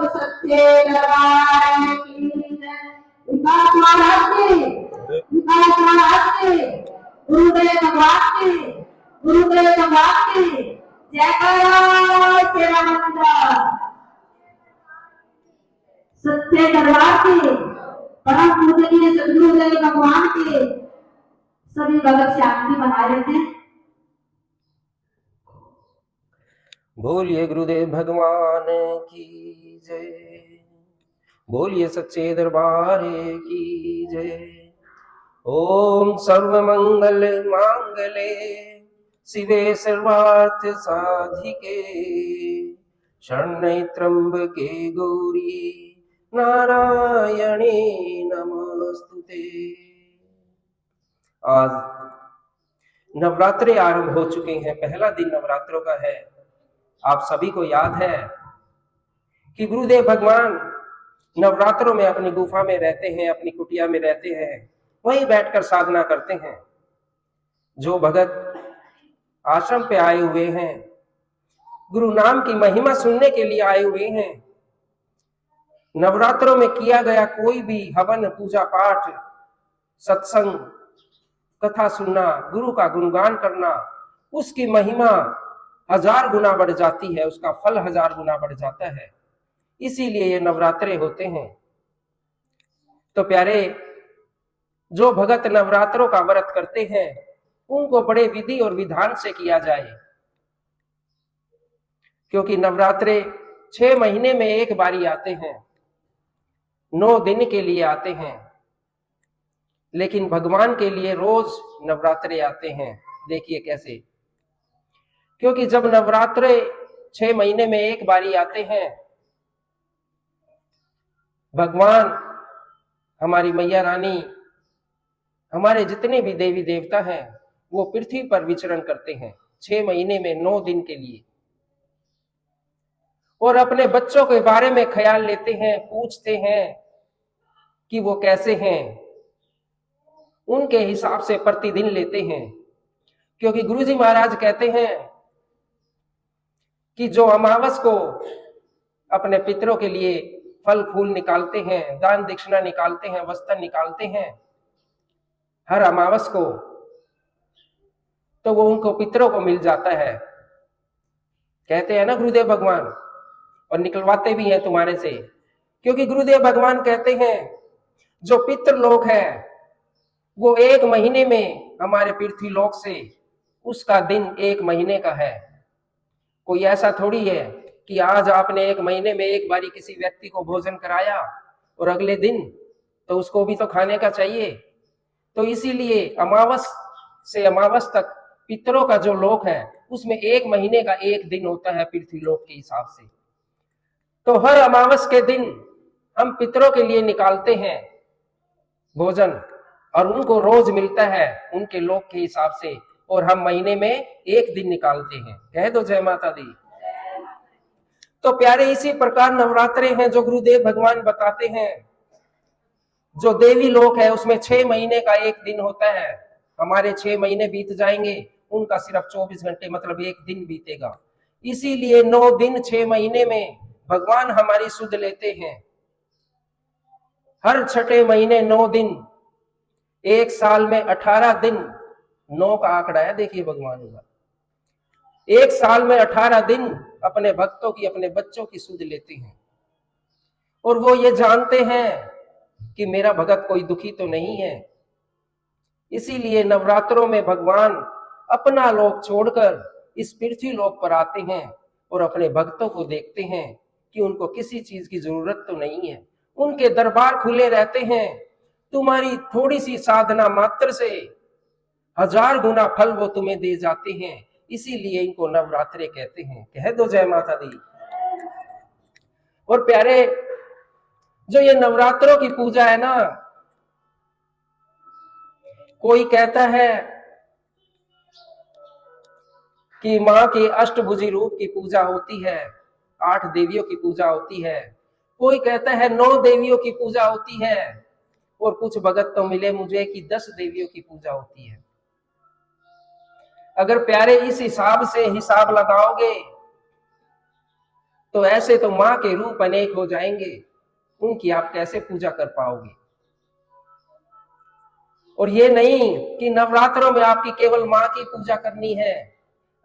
सच्चे दरबार की जय। विकास महाराज की, विकास महाराज की, गुरुदेव भगवान की, गुरुदेव भगवान की जयकारा सेवा मंत्र। सच्चे दरबार के परम पूजनीय सदगुरुदेव भगवान के सभी भगत शांति बनाए रहते हैं। बोलिए गुरुदेव भगवान की जय, बोलिए सच्चे दरबार की जय। ओम सर्वमंगल मांगले शिवे सर्वार्थ साधिके शरण्ये त्र्यंबके गौरी नारायणे नमस्तुते। आज नवरात्रे आरंभ हो चुके हैं, पहला दिन नवरात्रों का है। आप सभी को याद है कि गुरुदेव भगवान नवरात्रों में अपनी गुफा में रहते हैं, अपनी कुटिया में रहते हैं, वहीं बैठकर साधना करते हैं। जो भगत आश्रम पे आए हुए हैं, गुरु नाम की महिमा सुनने के लिए आए हुए हैं, नवरात्रों में किया गया कोई भी हवन, पूजा पाठ, सत्संग, कथा सुनना, गुरु का गुणगान करना, उसकी महिमा 1000 गुना बढ़ जाती है, उसका फल 1000 गुना बढ़ जाता है। इसीलिए ये नवरात्रे होते हैं। तो प्यारे, जो भगत नवरात्रों का व्रत करते हैं उनको बड़े विधि और विधान से किया जाए, क्योंकि नवरात्रे 6 महीने में एक बारी आते हैं, 9 दिन के लिए आते हैं, लेकिन भगवान के लिए रोज नवरात्रे आते हैं। देखिए कैसे, क्योंकि जब नवरात्रे 6 महीने में एक बारी आते हैं, भगवान, हमारी मैया रानी, हमारे जितने भी देवी देवता हैं वो पृथ्वी पर विचरण करते हैं 6 महीने में 9 दिन के लिए, और अपने बच्चों के बारे में ख्याल लेते हैं, पूछते हैं कि वो कैसे हैं, उनके हिसाब से प्रतिदिन लेते हैं। क्योंकि गुरुजी महाराज कहते हैं कि जो अमावस को अपने पितरों के लिए फल फूल निकालते हैं, दान दक्षिणा निकालते हैं, वस्त्र निकालते हैं हर अमावस को, तो वो उनको पितरों को मिल जाता है, कहते हैं ना गुरुदेव भगवान, और निकलवाते भी हैं तुम्हारे से। क्योंकि गुरुदेव भगवान कहते हैं जो पितृ लोक है वो 1 महीने में हमारे पृथ्वी लोक से, उसका दिन 1 महीने का है। कोई ऐसा थोड़ी है कि आज आपने 1 महीने में एक बारी किसी व्यक्ति को भोजन कराया और अगले दिन तो उसको भी तो खाने का चाहिए। तो इसीलिए अमावस से अमावस तक पितरों का जो लोक है उसमें 1 महीने का 1 दिन होता है पृथ्वी लोक के हिसाब से। तो हर अमावस के दिन हम पितरों के लिए निकालते हैं भोजन, और उनको रोज मिलता है उनके लोक के हिसाब से, और हम महीने में 1 दिन निकालते हैं। कह दो जय माता दी। तो प्यारे, इसी प्रकार नवरात्रे हैं जो गुरुदेव भगवान बताते हैं। जो देवी लोक है उसमें 6 महीने का 1 दिन होता है। हमारे 6 महीने बीत जाएंगे, उनका सिर्फ 24 घंटे मतलब 1 दिन बीतेगा। इसीलिए 9 दिन 6 महीने में भगवान हमारी सुध लेते हैं। हर छठे महीने 9 दिन, 1 साल में 18 दिन, 9 का आंकड़ा है, देखिए भगवान का। 1 साल में 18 दिन अपने भक्तों की, अपने बच्चों की सुध लेते हैं, और वो ये जानते हैं कि मेरा भगत कोई दुखी तो नहीं है। इसीलिए नवरात्रों में भगवान अपना लोक छोड़कर इस पृथ्वी लोक पर आते हैं और अपने भक्तों को देखते हैं कि उनको किसी चीज की जरूरत तो नहीं है। उनके दरबार खुले रहते हैं। तुम्हारी थोड़ी सी साधना मात्र से 1000 गुना फल वो तुम्हें दे जाते हैं। इसीलिए इनको नवरात्रे कहते हैं। कह दो जय माता दी। और प्यारे, जो ये नवरात्रों की पूजा है ना, कोई कहता है कि माँ के अष्टभुजी रूप की पूजा होती है, 8 देवियों की पूजा होती है। कोई कहता है 9 देवियों की पूजा होती है, और कुछ भगत तो मिले मुझे कि 10 देवियों की पूजा होती है। अगर प्यारे इस हिसाब से हिसाब लगाओगे तो ऐसे तो माँ के रूप अनेक हो जाएंगे, उनकी आप कैसे पूजा कर पाओगे। और ये नहीं कि नवरात्रों में आपकी केवल माँ की पूजा करनी है।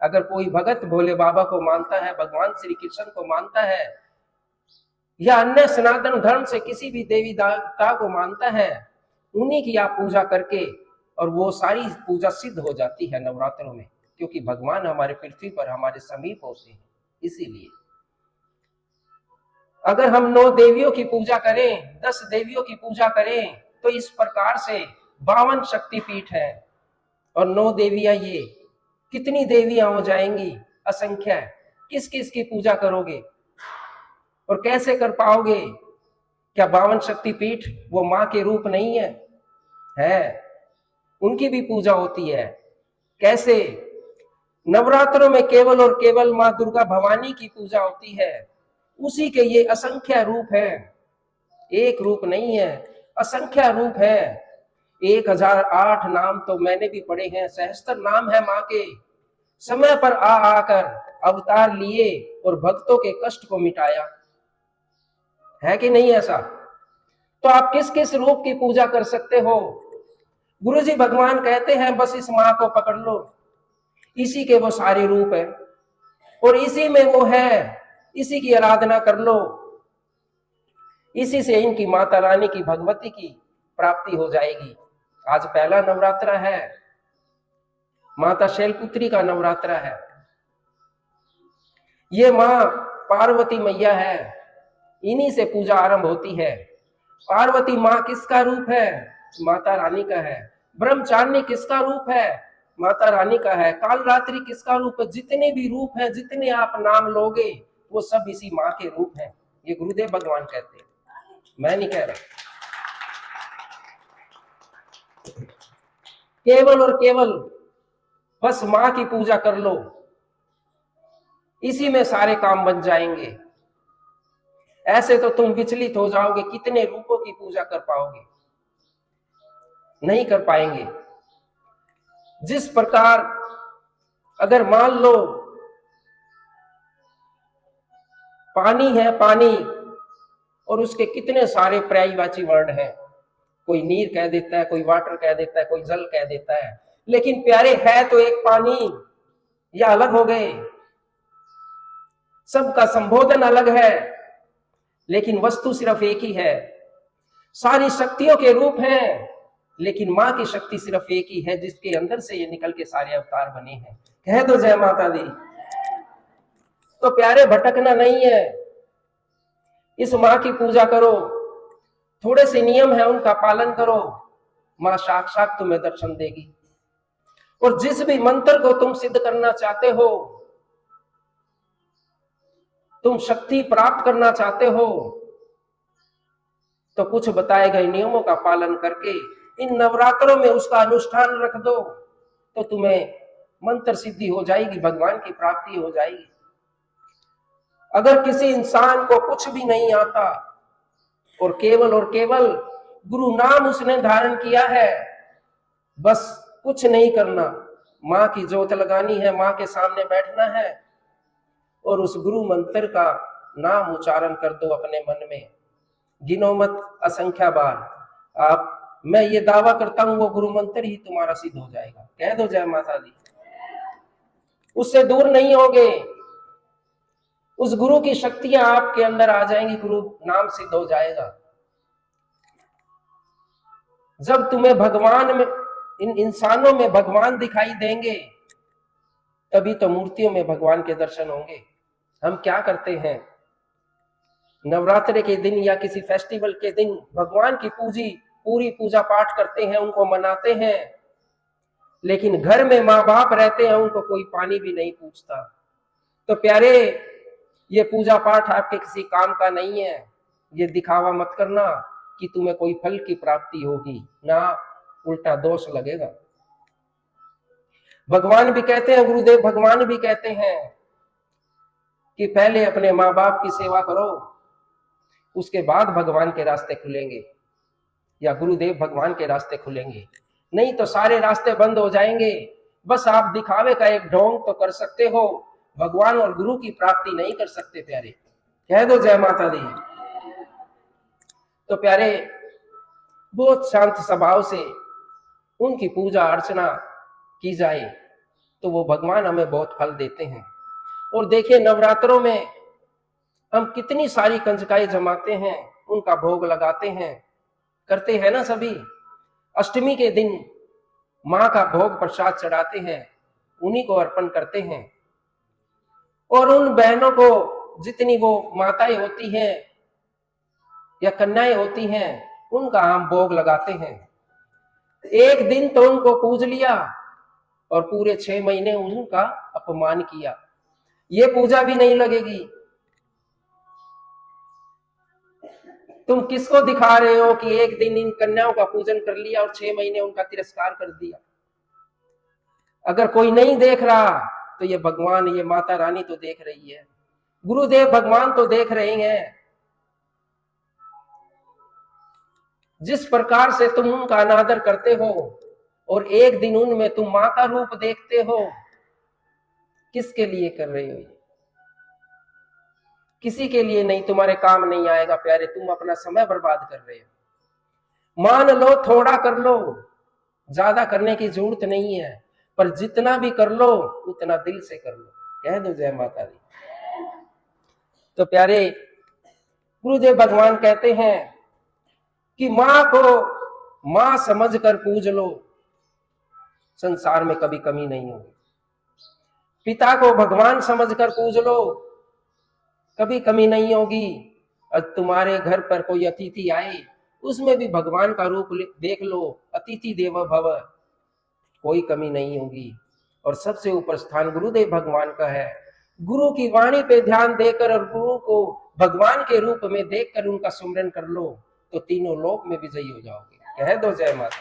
अगर कोई भगत भोले बाबा को मानता है, भगवान श्री कृष्ण को मानता है, या अन्य सनातन धर्म से किसी भी देवी देवता को मानता है, उन्हीं की आप पूजा करके, और वो सारी पूजा सिद्ध हो जाती है नवरात्रों में, क्योंकि भगवान हमारे पृथ्वी पर हमारे समीप होते हैं। इसीलिए अगर हम 9 देवियों की पूजा करें, 10 देवियों की पूजा करें, तो इस प्रकार से 52 शक्तिपीठ है। और 9 देवियां, ये कितनी देवियां हो जाएंगी, असंख्य। किस किस की पूजा करोगे और कैसे कर पाओगे? क्या 52 शक्तिपीठ वो माँ के रूप नहीं है? उनकी भी पूजा होती है। कैसे? नवरात्रों में केवल और केवल माँ दुर्गा भवानी की पूजा होती है। उसी के ये असंख्य रूप है, एक रूप नहीं है, असंख्य रूप है। 1008 नाम तो मैंने भी पढ़े हैं, सहस्त्र नाम है माँ के। समय पर आकर अवतार लिए और भक्तों के कष्ट को मिटाया, है कि नहीं ऐसा? तो आप किस किस रूप की पूजा कर सकते हो? गुरुजी भगवान कहते हैं बस इस माँ को पकड़ लो, इसी के वो सारे रूप है और इसी में वो है, इसी की आराधना कर लो, इसी से इनकी माता रानी की, भगवती की प्राप्ति हो जाएगी। आज पहला नवरात्रा है, माता शैलपुत्री का नवरात्रा है। ये माँ पार्वती मैया है, इन्हीं से पूजा आरंभ होती है। पार्वती माँ किसका रूप है? माता रानी का है। ब्रह्मचारिणी किसका रूप है? माता रानी का है। काल रात्रि किसका रूप है? जितने भी रूप हैं, जितने आप नाम लोगे, वो सब इसी माँ के रूप हैं। ये गुरुदेव भगवान कहते हैं, मैं नहीं कह रहा। केवल और केवल बस माँ की पूजा कर लो, इसी में सारे काम बन जाएंगे। ऐसे तो तुम विचलित हो जाओगे, कितने रूपों की पूजा कर पाओगे? नहीं कर पाएंगे। जिस प्रकार अगर मान लो पानी है, पानी, और उसके कितने सारे पर्यायवाची वर्ण हैं, कोई नीर कह देता है, कोई वाटर कह देता है, कोई जल कह देता है, लेकिन प्यारे है तो एक पानी, या अलग हो गए? सबका संबोधन अलग है, लेकिन वस्तु सिर्फ एक ही है। सारी शक्तियों के रूप हैं, लेकिन माँ की शक्ति सिर्फ एक ही है, जिसके अंदर से ये निकल के सारे अवतार बने हैं। कह दो जय माता दी। तो प्यारे, भटकना नहीं है, इस माँ की पूजा करो। थोड़े से नियम है, उनका पालन करो, माँ साक्षात तुम्हें दर्शन देगी। और जिस भी मंत्र को तुम सिद्ध करना चाहते हो, तुम शक्ति प्राप्त करना चाहते हो, तो कुछ बताए गए नियमों का पालन करके इन नवरात्रों में उसका अनुष्ठान रख दो, तो तुम्हें मंत्र सिद्धि हो जाएगी, भगवान की प्राप्ति हो जाएगी। अगर किसी इंसान को कुछ भी नहीं आता और केवल गुरु नाम उसने धारण किया है, बस कुछ नहीं करना, माँ की ज्योत लगानी है, माँ के सामने बैठना है और उस गुरु मंत्र का नाम उच्चारण कर दो अपने मन में, गिनो मत असंख्या बार। आप, मैं ये दावा करता हूं, वो गुरु मंत्र ही तुम्हारा सिद्ध हो जाएगा। कह दो जय माता दी। उससे दूर नहीं होगे, उस गुरु की शक्तियां आपके अंदर आ जाएंगी, गुरु नाम सिद्ध हो जाएगा। जब तुम्हें भगवान में, इन इंसानों में भगवान दिखाई देंगे, तभी तो मूर्तियों में भगवान के दर्शन होंगे। हम क्या करते हैं, नवरात्रि के दिन या किसी फेस्टिवल के दिन भगवान की पूरी पूजा पाठ करते हैं, उनको मनाते हैं, लेकिन घर में माँ बाप रहते हैं, उनको कोई पानी भी नहीं पूछता। तो प्यारे, ये पूजा पाठ आपके किसी काम का नहीं है। ये दिखावा मत करना कि तुम्हें कोई फल की प्राप्ति होगी, ना, उल्टा दोष लगेगा। भगवान भी कहते हैं, गुरुदेव भगवान भी कहते हैं कि पहले अपने माँ बाप की सेवा करो, उसके बाद भगवान के रास्ते खुलेंगे, या गुरुदेव भगवान के रास्ते खुलेंगे। नहीं तो सारे रास्ते बंद हो जाएंगे। बस आप दिखावे का एक ढोंग तो कर सकते हो, भगवान और गुरु की प्राप्ति नहीं कर सकते प्यारे। कह दो जय माता दी। तो प्यारे, बहुत शांत स्वभाव से उनकी पूजा अर्चना की जाए तो वो भगवान हमें बहुत फल देते हैं। और देखिए, नवरात्रों में हम कितनी सारी कंजकाएं जमाते हैं, उनका भोग लगाते हैं, करते हैं ना सभी। अष्टमी के दिन माँ का भोग प्रसाद चढ़ाते हैं, उन्हीं को अर्पण करते हैं। और उन बहनों को, जितनी वो माताएं होती हैं या कन्याएं होती हैं, उनका हम भोग लगाते हैं। एक दिन तो उनको पूज लिया और पूरे 6 महीने उनका अपमान किया, ये पूजा भी नहीं लगेगी। तुम किसको दिखा रहे हो कि एक दिन इन कन्याओं का पूजन कर लिया और 6 महीने उनका तिरस्कार कर दिया? अगर कोई नहीं देख रहा तो ये भगवान, ये माता रानी तो देख रही है, गुरुदेव भगवान तो देख रहे हैं। जिस प्रकार से तुम उनका अनादर करते हो और एक दिन उनमें तुम मां का रूप देखते हो, किसके लिए कर रहे हो? किसी के लिए नहीं, तुम्हारे काम नहीं आएगा प्यारे, तुम अपना समय बर्बाद कर रहे हो। मान लो थोड़ा कर लो, ज्यादा करने की जरूरत नहीं है, पर जितना भी कर लो उतना दिल से कर लो। कह दो जय माता दी। तो प्यारे, गुरुदेव भगवान कहते हैं कि मां को मां समझकर पूज लो, संसार में कभी कमी नहीं होगी। पिता को भगवान समझकर पूज लो, कभी कमी नहीं होगी। और तुम्हारे घर पर कोई अतिथि आए, उसमें भी भगवान का रूप देख लो, अतिथि देवो भव, कोई कमी नहीं होगी। और सबसे ऊपर स्थान गुरुदेव भगवान का है। गुरु की वाणी पे ध्यान देकर और गुरु को भगवान के रूप में देखकर उनका सुमिरन कर लो तो तीनों लोक में विजयी हो जाओगे। कह दो जय माता।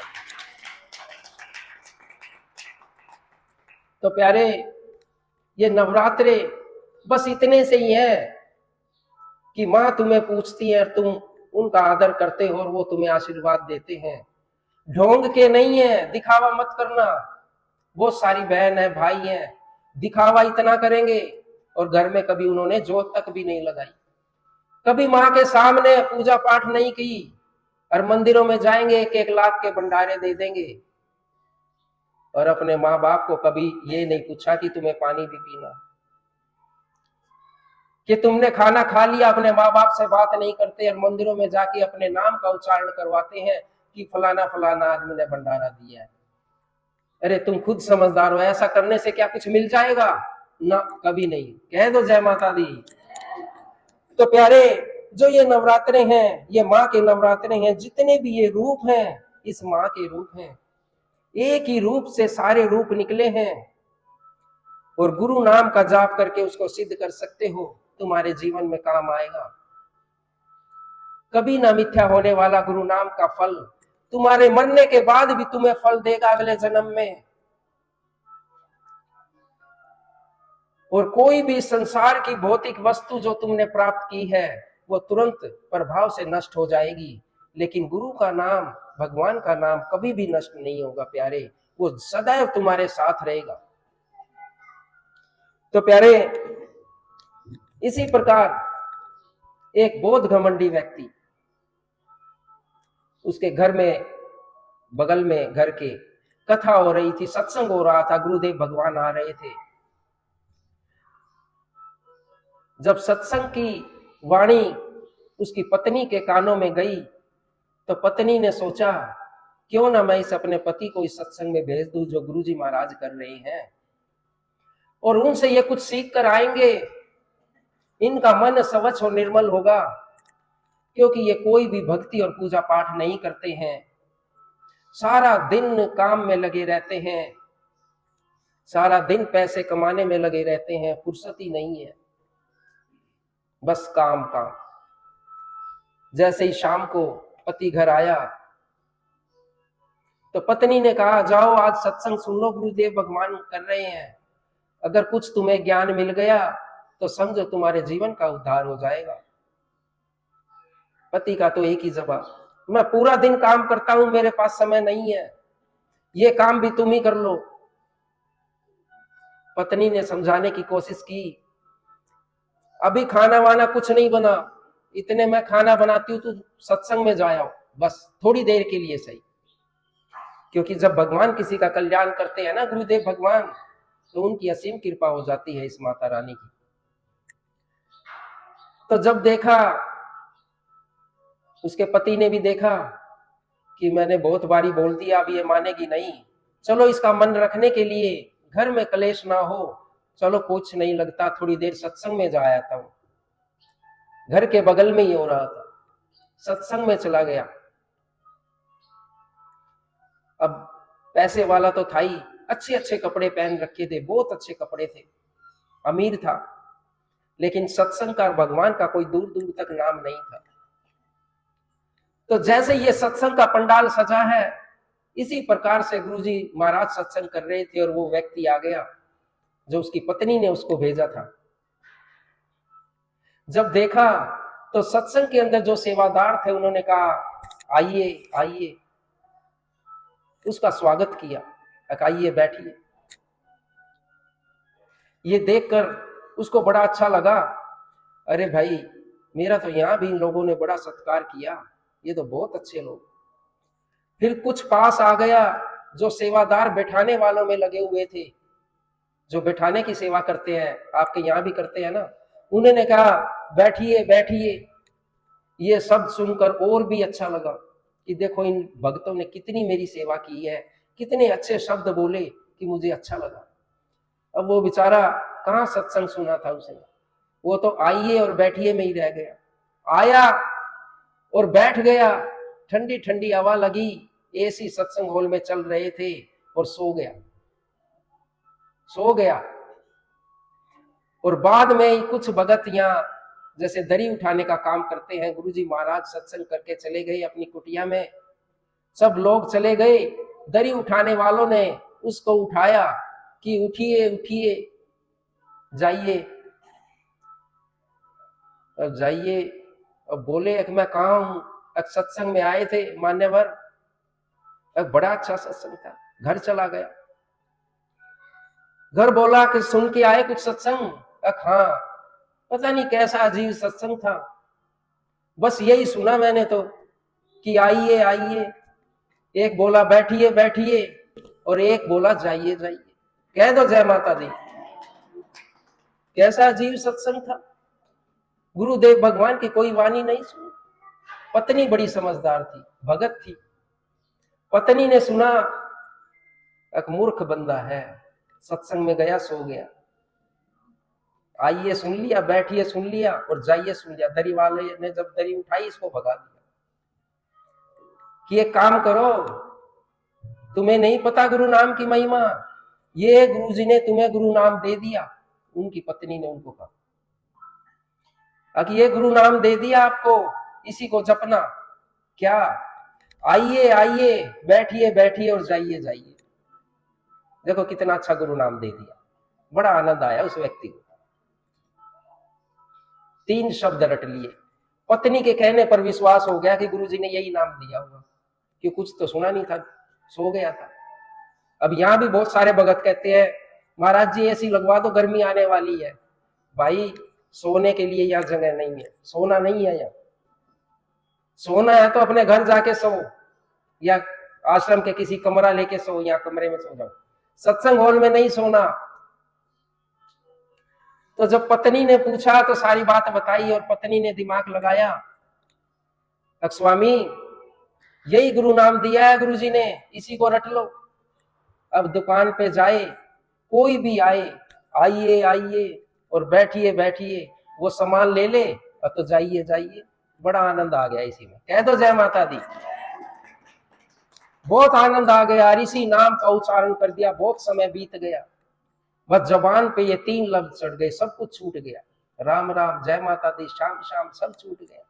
तो प्यारे, ये नवरात्रे बस इतने से ही है कि मां तुम्हें पूछती है, तुम उनका आदर करते हो और वो तुम्हें आशीर्वाद देते हैं। ढोंग के नहीं है, दिखावा मत करना। बहुत सारी बहन है, भाई है, दिखावा इतना करेंगे और घर में कभी उन्होंने जोत तक भी नहीं लगाई, कभी मां के सामने पूजा पाठ नहीं की, और मंदिरों में जाएंगे 1-1 लाख के भंडारे दे देंगे और अपने माँ बाप को कभी ये नहीं पूछा कि तुम्हें पानी भी पीना, कि तुमने खाना खा लिया। अपने माँ बाप से बात नहीं करते और मंदिरों में जाके अपने नाम का उच्चारण करवाते हैं कि फलाना फलाना आदमी ने भंडारा दिया है। अरे तुम खुद समझदार हो, ऐसा करने से क्या कुछ मिल जाएगा? ना, कभी नहीं। कह दो जय माता दी। तो प्यारे, जो ये नवरात्रे हैं, ये माँ के नवरात्रे हैं, जितने भी ये रूप हैं, इस माँ के रूप हैं। एक ही रूप से सारे रूप निकले हैं और गुरु नाम का जाप करके उसको सिद्ध कर सकते हो, तुम्हारे जीवन में काम आएगा। कभी ना मिथ्या होने वाला गुरु नाम का फल तुम्हारे मरने के बाद भी तुम्हें फल देगा अगले जन्म में। और कोई भी संसार की भौतिक वस्तु जो तुमने प्राप्त की है वो तुरंत प्रभाव से नष्ट हो जाएगी, लेकिन गुरु का नाम, भगवान का नाम कभी भी नष्ट नहीं होगा प्यारे, वो सदैव तुम्हारे साथ रहेगा। तो प्यारे, इसी प्रकार एक बौद्ध घमंडी व्यक्ति, उसके घर में, बगल में घर के कथा हो रही थी, सत्संग हो रहा था, गुरुदेव भगवान आ रहे थे। जब सत्संग की वाणी उसकी पत्नी के कानों में गई तो पत्नी ने सोचा, क्यों ना मैं इस अपने पति को इस सत्संग में भेज दूं जो गुरुजी महाराज कर रहे हैं, और उनसे ये कुछ सीख कर आएंगे, इनका मन स्वच्छ और निर्मल होगा। क्योंकि ये कोई भी भक्ति और पूजा पाठ नहीं करते हैं, सारा दिन काम में लगे रहते हैं, सारा दिन पैसे कमाने में लगे रहते हैं, फुर्सत ही नहीं है, बस काम काम। जैसे ही शाम को पति घर आया तो पत्नी ने कहा, जाओ आज सत्संग सुन लो, गुरुदेव भगवान कर रहे हैं, अगर कुछ तुम्हें ज्ञान मिल गया तो समझो तुम्हारे जीवन का उद्धार हो जाएगा। पति का तो एक ही जवाब, मैं पूरा दिन काम करता हूं, मेरे पास समय नहीं है, ये काम भी तुम ही कर लो। पत्नी ने समझाने की कोशिश की, अभी खाना वाना कुछ नहीं बना, इतने मैं खाना बनाती हूँ, तू सत्संग में जाया हो, बस थोड़ी देर के लिए सही। क्योंकि जब भगवान किसी का कल्याण करते हैं ना गुरुदेव भगवान, तो उनकी असीम कृपा हो जाती है इस माता रानी की। तो जब देखा, उसके पति ने भी देखा कि मैंने बहुत बारी बोल दिया, अब ये मानेगी नहीं, चलो इसका मन रखने के लिए, घर में कलेश ना हो, चलो कुछ नहीं लगता, थोड़ी देर सत्संग में जा आता हूं। घर के बगल में ही हो रहा था, सत्संग में चला गया। अब पैसे वाला तो था ही, अच्छे अच्छे कपड़े पहन रखे थे, बहुत अच्छे कपड़े थे, अमीर था, लेकिन सत्संग का भगवान का कोई दूर दूर तक नाम नहीं था। तो जैसे ये सत्संग का पंडाल सजा है, इसी प्रकार से गुरुजी महाराज सत्संग कर रहे थे और वो व्यक्ति आ गया जो उसकी पत्नी ने उसको भेजा था। जब देखा तो सत्संग के अंदर जो सेवादार थे उन्होंने कहा आइए आइए, उसका स्वागत किया, आइए बैठिए। ये देखकर उसको बड़ा अच्छा लगा, अरे भाई मेरा तो यहां भी इन लोगों ने बड़ा सत्कार किया, ये तो बहुत अच्छे लोग। फिर कुछ पास आ गया, जो सेवादार बैठाने वालों में लगे हुए थे, जो बैठाने की सेवा करते हैं, आपके यहां भी करते हैं ना, उन्होंने कहा बैठिए बैठिए। ये शब्द सुनकर और भी अच्छा लगा कि देखो इन भक्तों ने कितनी मेरी सेवा की है, कितने अच्छे शब्द बोले कि मुझे अच्छा लगा। अब वो बेचारा कहाँ सत्संग सुना था उसने, वो तो आइए और बैठिए में ही रह गया। आया और बैठ गया, ठंडी ठंडी हवा लगी, एसी सत्संग हॉल में चल रहे थे, और सो गया, सो गया। और बाद में कुछ भगत यहाँ जैसे दरी उठाने का काम करते हैं, गुरुजी महाराज सत्संग करके चले गए अपनी कुटिया में, सब लोग चले गए, दरी उठाने वालों ने उसको उठाया कि उठिए उठिए, जाइए। अब जाइए, अब बोले कि मैं कहाँ हूं, अब सत्संग में आए थे मान्यवर, अब बड़ा अच्छा सत्संग था, घर चला गया। घर बोला कि सुन के आए कुछ सत्संग, हाँ, पता नहीं कैसा अजीब सत्संग था, बस यही सुना मैंने तो कि आइए आइए। एक बोला बैठिए बैठिए, और एक बोला जाइए जाइए। कह दो जय माता दी। कैसा अजीब सत्संग था, गुरुदेव भगवान की कोई वाणी नहीं सुनी। पत्नी बड़ी समझदार थी, भगत थी, पत्नी ने सुना, एक मूर्ख बंदा है, सत्संग में गया सो गया, आइए सुन लिया, बैठिए सुन लिया, और जाइए सुन लिया। दरी वाले ने जब दरी उठाई इसको भगा दिया कि एक काम करो, तुम्हें नहीं पता गुरु नाम की महिमा, ये गुरुजी ने तुम्हें गुरु नाम दे दिया। उनकी पत्नी ने उनको कहा कि ये गुरु नाम दे दिया आपको, इसी को जपना। क्या, आइए आइए, बैठिए बैठिए और जाइए जाइए। देखो कितना अच्छा गुरु नाम दे दिया, बड़ा आनंद आया उस व्यक्ति को। 3 शब्द रट लिए, पत्नी के कहने पर विश्वास हो गया कि गुरुजी ने यही नाम दिया होगा, कि कुछ तो सुना नहीं था, सो गया था। अब यहां भी बहुत सारे भगत कहते हैं महाराज जी ऐसी लगवा दो, गर्मी आने वाली है। भाई सोने के लिए यहाँ जगह नहीं है, सोना नहीं है यहाँ। सोना है तो अपने घर जाके सो, या आश्रम के किसी कमरा लेके सो, या कमरे में सो जाओ, सत्संग हॉल में नहीं सोना। तो जब पत्नी ने पूछा तो सारी बात बताई, और पत्नी ने दिमाग लगाया, स्वामी यही गुरु नाम दिया है गुरुजी ने, इसी को रट लो। अब दुकान पे जाए, कोई भी आए, आइए आइए और बैठिए बैठिए, वो सामान ले ले, और तो जाइए जाइए। बड़ा आनंद आ गया इसी में, कह दो जय माता दी। बहुत आनंद आ गया, इसी नाम का उच्चारण कर दिया, बहुत समय बीत गया, बस जबान पे ये 3 लफ्ज चढ़ गए, सब कुछ छूट गया, राम राम, जय माता दी, शाम शाम, सब छूट गया।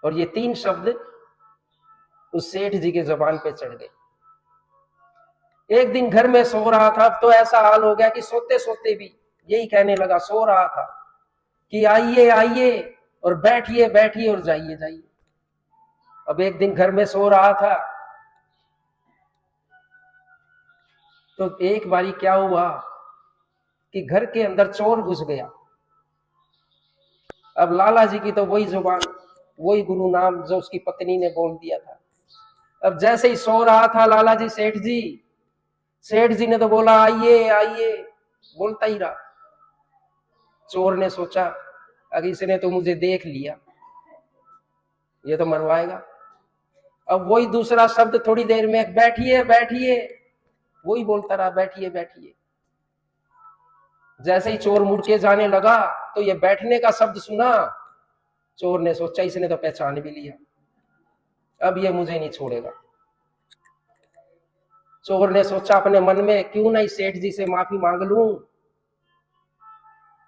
और ये 3 शब्द उस सेठ जी के जबान पे चढ़ गए। एक दिन घर में सो रहा था, तो ऐसा हाल हो गया कि सोते सोते भी यही कहने लगा, सो रहा था कि आइए आइए और बैठिए बैठिए और जाइए जाइए। अब एक दिन घर में सो रहा था, तो एक बारी क्या हुआ कि घर के अंदर चोर घुस गया। अब लाला जी की तो वही जुबान, वही गुरु नाम जो उसकी पत्नी ने बोल दिया था। अब जैसे ही सो रहा था लाला जी, सेठ जी ने तो बोला आइए आइए, बोलता ही रहा। चोर ने सोचा अगर इसने तो मुझे देख लिया, ये तो मरवाएगा। अब वही दूसरा शब्द थोड़ी देर में, बैठिए बैठिए, वही बोलता रहा बैठिए बैठिए। जैसे ही चोर मुड़ के जाने लगा तो ये बैठने का शब्द सुना। चोर ने सोचा इसने तो पहचान भी लिया, अब ये मुझे नहीं छोड़ेगा। चोर ने सोचा अपने मन में, क्यों ना इस सेठ जी से माफी मांग लूं,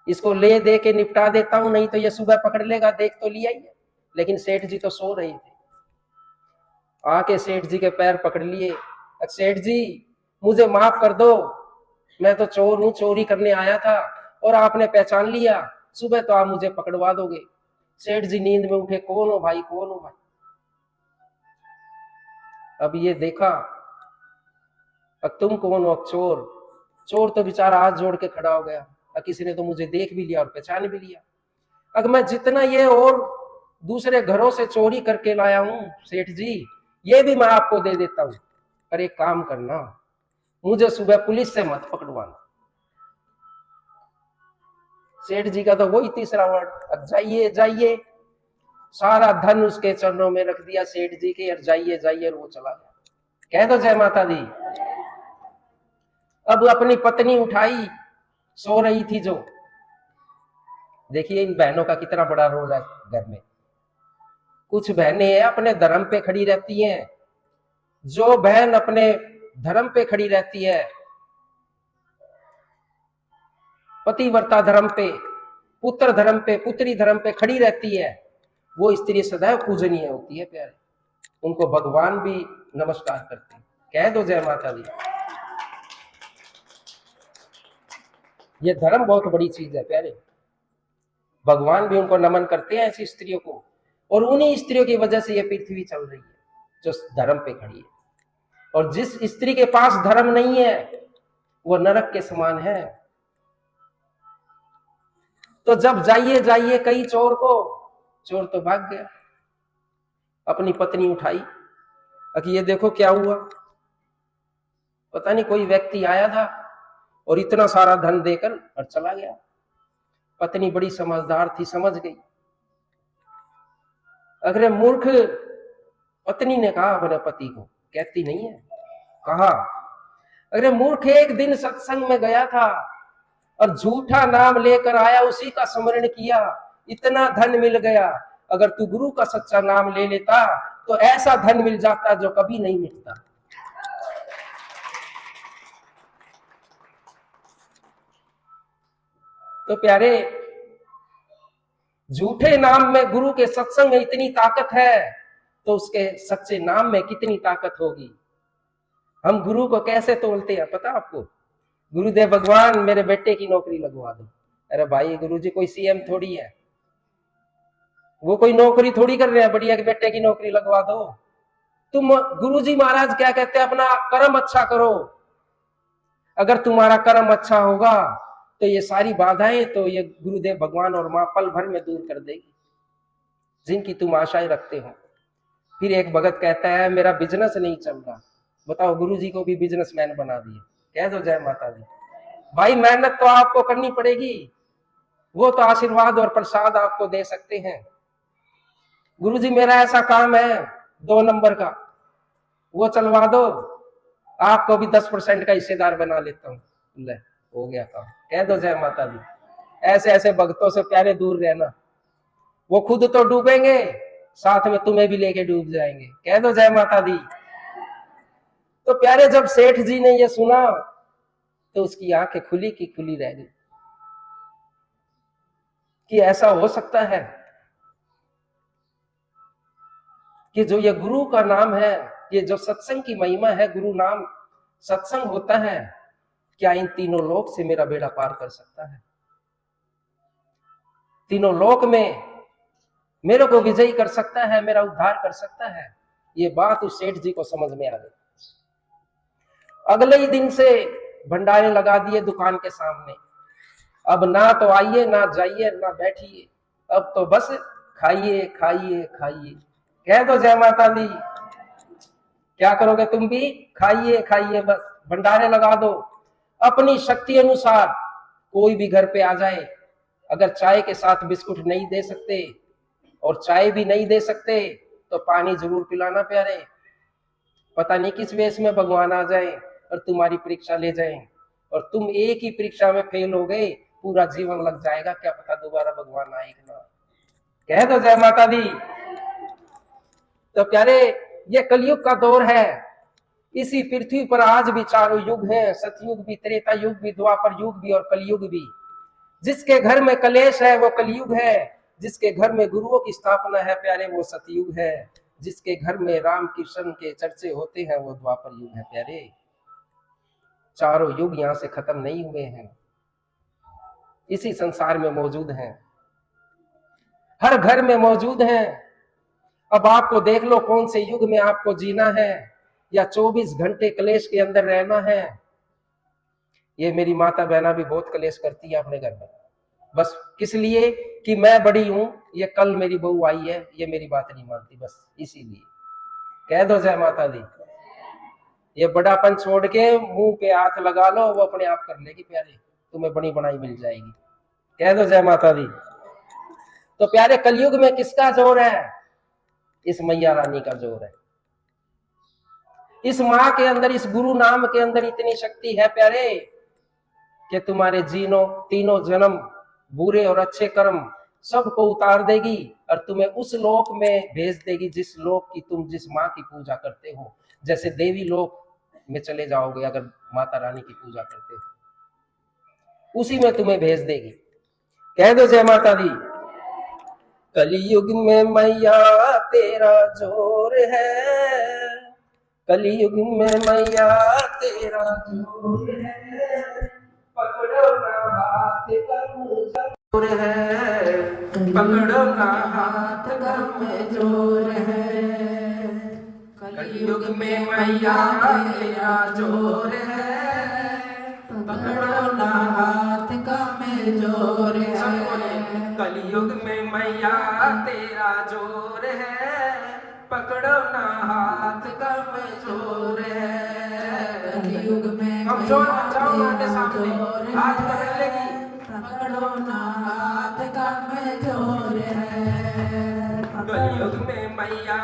इसको ले दे के निपटा देता हूं, नहीं तो ये सुबह पकड़ लेगा, देख तो लिया ही है। लेकिन सेठ जी तो सो रहे थे। आके सेठ जी के पैर पकड़ लिए, सेठ जी मुझे माफ कर दो, मैं तो चोर हूं, चोरी करने आया था और आपने पहचान लिया, सुबह तो आप मुझे पकड़वा दोगे। सेठ जी नींद में उठे, कौन हो भाई, कौन हो भाई। अब ये देखा, अब तुम कौन हो? चोर। चोर तो बेचारा हाथ जोड़ के खड़ा हो गया, किसी ने तो मुझे देख भी लिया और पहचान भी लिया। अगर मैं जितना ये और दूसरे घरों से चोरी करके लाया हूं सेठ जी, ये भी मैं आपको दे देता हूं, पर एक काम करना, मुझे सुबह पुलिस से मत पकड़वाना। सेठ जी का तो वही तीसरा वर्ड, अब जाइए जाइए, सारा धन उसके चरणों में रख दिया सेठ जी के, और जाइए जाइए, और वो चला गया। कह दो जय माता दी। अब अपनी पत्नी उठाई, सो रही थी जो, देखिए इन बहनों का कितना बड़ा रोल है घर में। कुछ बहनें अपने धर्म पे खड़ी रहती हैं। जो बहन अपने धर्म पे खड़ी रहती है, पतिव्रता धर्म पे, पुत्र धर्म पे, पुत्री धर्म पे खड़ी रहती है, वो स्त्री सदैव पूजनीय होती है प्यारे। उनको भगवान भी नमस्कार करते हैं। कह दो जय माता दी। ये धर्म बहुत बड़ी चीज है प्यारे, भगवान भी उनको नमन करते हैं ऐसी स्त्रियों को, और उन्हीं स्त्रियों की वजह से ये पृथ्वी चल रही है जो धर्म पे खड़ी है। और जिस स्त्री के पास धर्म नहीं है वो नरक के समान है। तो जब जाइए जाइए कई चोर को, चोर तो भाग गया। अपनी पत्नी उठाई, कि ये देखो क्या हुआ, पता नहीं कोई व्यक्ति आया था और इतना सारा धन देकर और चला गया। पत्नी बड़ी समझदार थी, समझ गई। अगर मूर्ख पत्नी ने कहा अपने पति को, कहती नहीं है, कहा अरे मूर्ख, एक दिन सत्संग में गया था और झूठा नाम लेकर आया, उसी का स्मरण किया, इतना धन मिल गया। अगर तू गुरु का सच्चा नाम ले लेता तो ऐसा धन मिल जाता जो कभी नहीं मिलता। तो प्यारे, झूठे नाम में गुरु के सत्संग में इतनी ताकत है, तो उसके सच्चे नाम में कितनी ताकत होगी। हम गुरु को कैसे तोलते हैं पता आपको? गुरुदेव भगवान मेरे बेटे की नौकरी लगवा दो। अरे भाई, गुरुजी कोई सीएम थोड़ी है, वो कोई नौकरी थोड़ी कर रहे हैं बढ़िया कि बेटे की नौकरी लगवा दो। तुम, गुरुजी महाराज क्या कहते हैं, अपना कर्म अच्छा करो। अगर तुम्हारा कर्म अच्छा होगा तो ये सारी बाधाएं तो ये गुरुदेव भगवान और मां पल भर में दूर कर देगी जिनकी तुम आशाएं रखते हो। फिर एक भगत कहता है मेरा बिजनेस नहीं चल रहा। बताओ, गुरुजी को भी बिजनेसमैन बना दिए। कह दो जय माता दी। भाई, मेहनत तो आपको करनी पड़ेगी, वो तो आशीर्वाद और प्रसाद आपको दे सकते हैं। गुरुजी मेरा ऐसा काम है 2 नंबर का, वो चलवा दो, आपको भी 10% का हिस्सेदार बना लेता हूँ। ले, हो गया काम। कह दो जय माता दी। ऐसे ऐसे भक्तों से प्यारे दूर रहना, वो खुद तो डूबेंगे, साथ में तुम्हें भी लेके डूब जाएंगे। कह दो जय माता दी। तो प्यारे, जब सेठ जी ने ये सुना तो उसकी आंखें खुली की खुली रह गई कि ऐसा हो सकता है कि जो ये गुरु का नाम है, ये जो सत्संग की महिमा है, गुरु नाम सत्संग होता है, क्या इन तीनों लोक से मेरा बेड़ा पार कर सकता है? तीनों लोक में मेरे को विजयी कर सकता है, मेरा उद्धार कर सकता है। ये बात उस सेठ जी को समझ में आ गई। अगले ही दिन से भंडारे लगा दिए दुकान के सामने। अब ना तो आइए, ना जाइए, ना बैठिए, अब तो बस खाइए खाइए खाइए। कह दो जय माता दी। क्या करोगे तुम भी? खाइए खाइए, बस भंडारे लगा दो अपनी शक्ति अनुसार। कोई भी घर पे आ जाए, अगर चाय के साथ बिस्कुट नहीं दे सकते और चाय भी नहीं दे सकते तो पानी जरूर पिलाना प्यारे। पता नहीं किस वेश में भगवान आ जाए और तुम्हारी परीक्षा ले जाए, और तुम एक ही परीक्षा में फेल हो गए, पूरा जीवन लग जाएगा, क्या पता दोबारा भगवान आए कि ना। कह दो जय माता दी। तो प्यारे, ये कलयुग का दौर है। इसी पृथ्वी पर आज भी चारों युग हैं, सतयुग भी, त्रेता युग भी, द्वापर युग भी और कलयुग भी। जिसके घर में कलेश है वो कलयुग है, जिसके घर में गुरुओं की स्थापना है प्यारे वो सतयुग है, जिसके घर में राम कृष्ण के चर्चे होते हैं वो द्वापर युग है प्यारे। चारों युग यहां से खत्म नहीं हुए हैं, इसी संसार में मौजूद हैं, हर घर में मौजूद हैं। अब आपको देख लो कौन से युग में आपको जीना है, या 24 घंटे कलेश के अंदर रहना है। ये मेरी माता बहना भी बहुत कलेश करती है अपने घर में, बस किस लिए कि मैं बड़ी हूं, ये कल मेरी बहू आई है, ये मेरी बात नहीं मानती, बस इसीलिए। कह दो जय माता दी। ये बड़ापन छोड़ के मुंह पे हाथ लगा लो, वो अपने आप कर लेगी प्यारे, तुम्हें बड़ी बनाई मिल जाएगी। कह दो जय माता दी। तो प्यारे, कलयुग में किसका जोर है? इस मैया रानी का जोर है। इस माँ के अंदर, इस गुरु नाम के अंदर इतनी शक्ति है प्यारे कि तुम्हारे तीनों जन्म, बुरे और अच्छे कर्म सबको उतार देगी और तुम्हें उस लोक में भेज देगी जिस लोक की तुम जिस माँ की पूजा करते हो। जैसे देवी लोक में चले जाओगे अगर माता रानी की पूजा करते हो, उसी में तुम्हें भेज देगी। कह दो जय माता दी। कलयुग में मैया तेरा जोर है, कलयुग में मैया तेरा जोर है, पकड़ो ना हाथ कमजोर है, पकड़ो ना हाथ कमजोर है। कलयुग में मैया तेरा जोर है, पकड़ो ना हाथ कमजोर है। कलयुग में मैया तेरा जोर है, पकड़ो ना हाथ कमजोर है। कलयुग में कमजोर जाओ मां के सामने, हाथ पकड़ लेगी, पकड़ो ना हाथ कमजोर है। कलयुग में मैया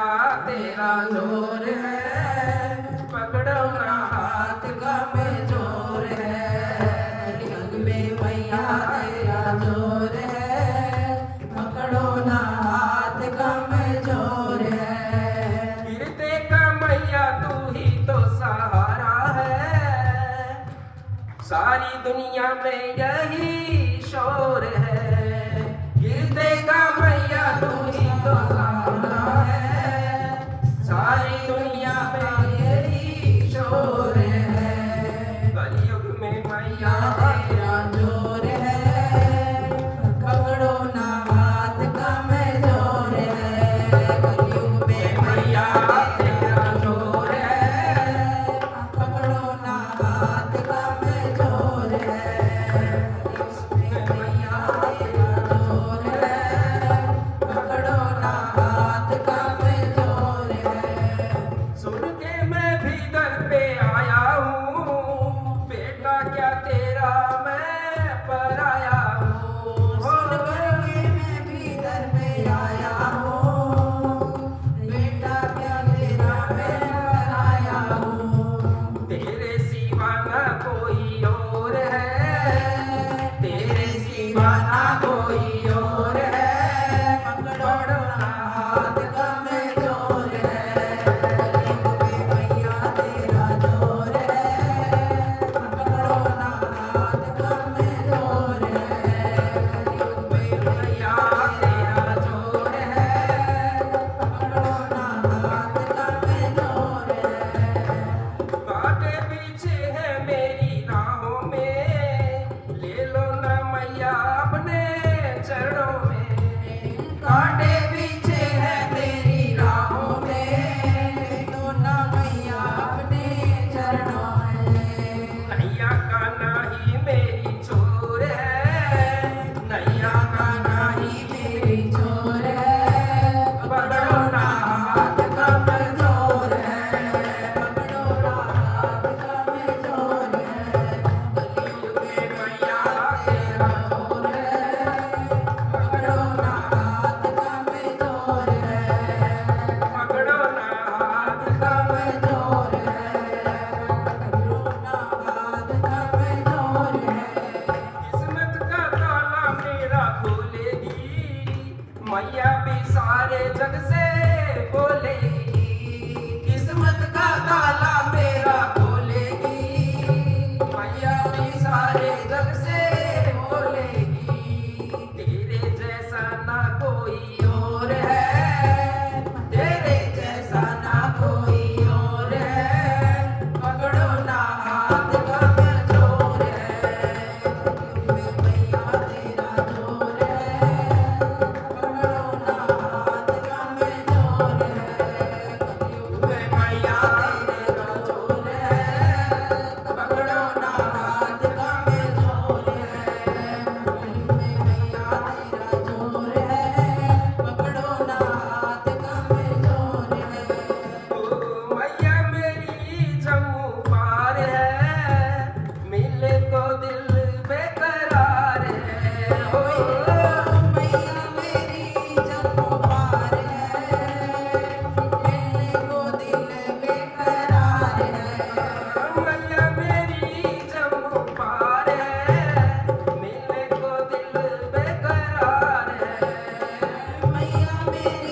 तेरा जोर है, पकड़ो ना हाथ कमजोर है। कलयुग में मैया तेरा जोर है, पकड़ो ना हाथ कमजोर है। गिरते का मैया तू ही तो सहारा है, सारी दुनिया में यही शोर है। गिरते का मैया तू ही तो सहारा है, सारी दुनिया में यही शोर है। कलयुग में मैया तेरा जोर है, पकड़ो ना हाथ कमजोर है। कलयुग में मैया तेरा जोर है, पकड़ो ना हाथ कमजोर है। मैया तेरा जोर है, पकड़ो ना हाथ कमजोर है। सुन के मैं भी दर पे आया हूँ, बेटा क्या तेरा मैं पराया हूँ। सुन के मैं भी दर पे आया हूँ, बेटा क्या तेरा मैं पराया हूँ। तेरे सिवा ना कोई और है, तेरे सिवा ना कोई और है, पकड़ो ना हाथ कमजोर है। कलयुग में मैया तेरा जोर है, पकड़ो ना हाथ कमजोर है। कलयुग में मैया तेरा जोर है, पकड़ो ना हाथ कमजोर है। कांटे पीछे है मेरी राहों में, ले लो ना मैया अपने चरणों में। कांटे पीछे है मेरी राहों में, ले लो ना मैया अपने चरणों में। नैया का नाही मेरी छोर है, मैया भी सारे जग से बोलेगी, किस्मत का ताला मेरा खोलेगी, मैया भी सारे जग से बोलेगी, तेरे जैसा ना कोई और है, तेरे जैसा ना कोई और है, पकड़ो ना हाथ कमजोर है, में मैया तेरा जोर है, पकड़ो ना हाथ कमजोर है, में मैया तेरा जोर है, पकड़ो ना हाथ कमजोर है, में मैया तेरा जोर है, पकड़ो ना हाथ कमजोर है। ओ मैया मेरी जम्मू पार है, मिले तो दिल बेकरार है, हो मैया मेरी जम्मू पार है, मिलने को दिल बेकरार है। मैया मेरी जम्मू पार है, मिलने को दिल बेकरार है। मैया मेरी